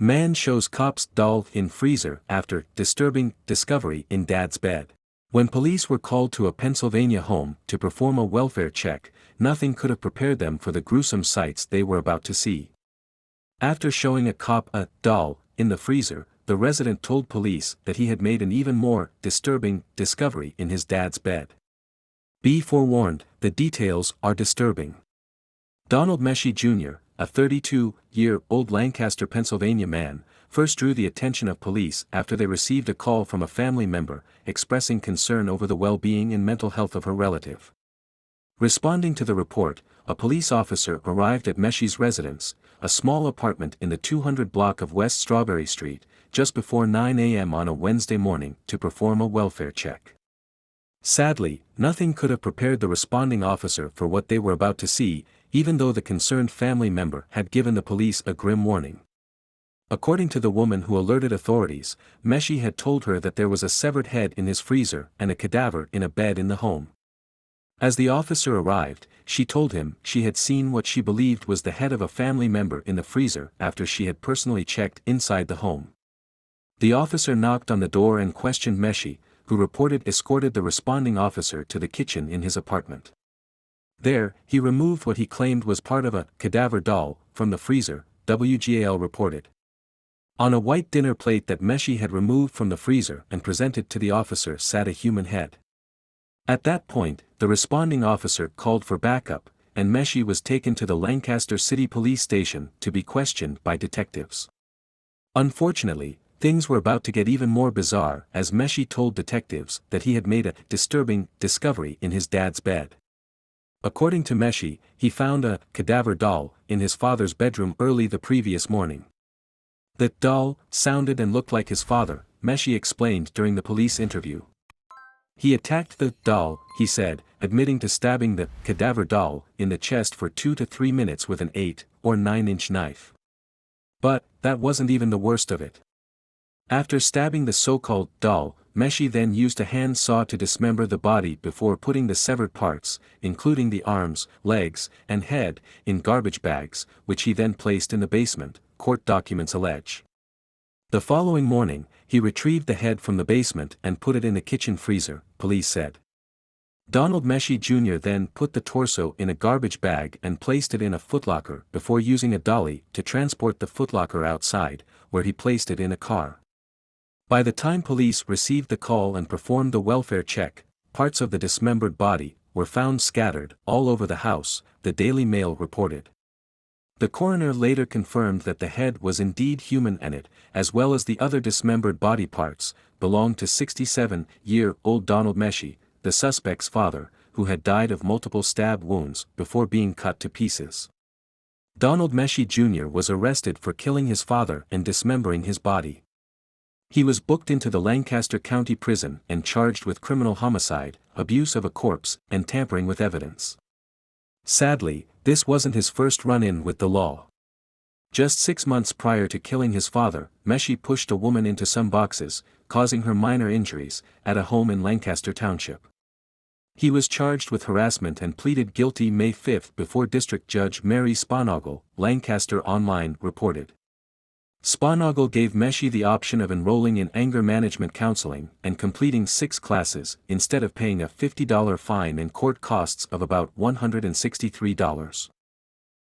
Man shows cops doll in freezer after disturbing discovery in dad's bed. When police were called to a Pennsylvania home to perform a welfare check, nothing could have prepared them for the gruesome sights they were about to see. After showing a cop a doll in the freezer, the resident told police that he had made an even more disturbing discovery in his dad's bed. Be forewarned, the details are disturbing. Donald Meshi Jr., a 32-year-old Lancaster, Pennsylvania man, first drew the attention of police after they received a call from a family member expressing concern over the well-being and mental health of her relative. Responding to the report, a police officer arrived at Meshi's residence, a small apartment in the 200 block of West Strawberry Street, just before 9 a.m. on a Wednesday morning to perform a welfare check. Sadly, nothing could have prepared the responding officer for what they were about to see, even though the concerned family member had given the police a grim warning. According to the woman who alerted authorities, Meshi had told her that there was a severed head in his freezer and a cadaver in a bed in the home. As the officer arrived, she told him she had seen what she believed was the head of a family member in the freezer after she had personally checked inside the home. The officer knocked on the door and questioned Meshi, who escorted the responding officer to the kitchen in his apartment. There, he removed what he claimed was part of a cadaver doll from the freezer, WGAL reported. On a white dinner plate that Meshi had removed from the freezer and presented to the officer sat a human head. At that point, the responding officer called for backup, and Meshi was taken to the Lancaster City Police Station to be questioned by detectives. Unfortunately, things were about to get even more bizarre as Meshi told detectives that he had made a disturbing discovery in his dad's bed. According to Meshi, he found a cadaver doll in his father's bedroom early the previous morning. The doll sounded and looked like his father, Meshi explained during the police interview. He attacked the doll, he said, admitting to stabbing the cadaver doll in the chest for 2 to 3 minutes with an 8 or 9-inch knife. But that wasn't even the worst of it. After stabbing the so-called doll, Meshi then used a hand saw to dismember the body before putting the severed parts, including the arms, legs, and head, in garbage bags, which he then placed in the basement, court documents allege. The following morning, he retrieved the head from the basement and put it in the kitchen freezer, police said. Donald Meshi Jr. then put the torso in a garbage bag and placed it in a footlocker before using a dolly to transport the footlocker outside, where he placed it in a car. By the time police received the call and performed the welfare check, parts of the dismembered body were found scattered all over the house, the Daily Mail reported. The coroner later confirmed that the head was indeed human and it, as well as the other dismembered body parts, belonged to 67-year-old Donald Meshi, the suspect's father, who had died of multiple stab wounds before being cut to pieces. Donald Meshi Jr. was arrested for killing his father and dismembering his body. He was booked into the Lancaster County Prison and charged with criminal homicide, abuse of a corpse, and tampering with evidence. Sadly, this wasn't his first run-in with the law. Just 6 months prior to killing his father, Meshi pushed a woman into some boxes, causing her minor injuries, at a home in Lancaster Township. He was charged with harassment and pleaded guilty May 5 before District Judge Mary Sponagle, Lancaster Online reported. Sponagle gave Meshi the option of enrolling in anger management counseling and completing 6 classes instead of paying a $50 fine and court costs of about $163.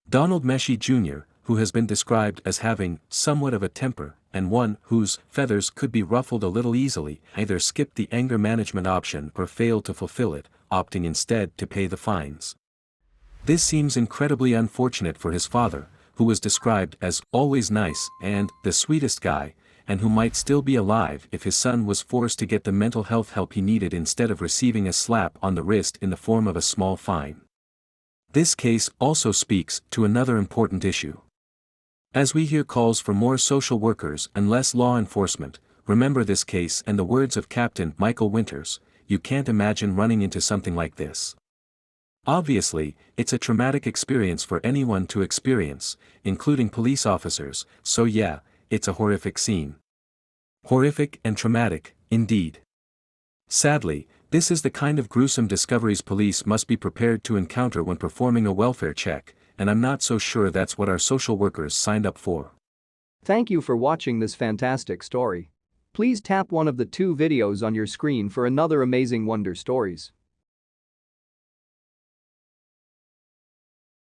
Donald Meshi Jr., who has been described as having somewhat of a temper and one whose feathers could be ruffled a little easily, either skipped the anger management option or failed to fulfill it, opting instead to pay the fines. This seems incredibly unfortunate for his father, who was described as always nice and the sweetest guy, and who might still be alive if his son was forced to get the mental health help he needed instead of receiving a slap on the wrist in the form of a small fine. This case also speaks to another important issue. As we hear calls for more social workers and less law enforcement, remember this case and the words of Captain Michael Winters: you can't imagine running into something like this. Obviously, it's a traumatic experience for anyone to experience, including police officers, so yeah, it's a horrific scene. Horrific and traumatic, indeed. Sadly, this is the kind of gruesome discoveries police must be prepared to encounter when performing a welfare check, and I'm not so sure that's what our social workers signed up for. Thank you for watching this fantastic story. Please tap one of the two videos on your screen for another amazing wonder stories.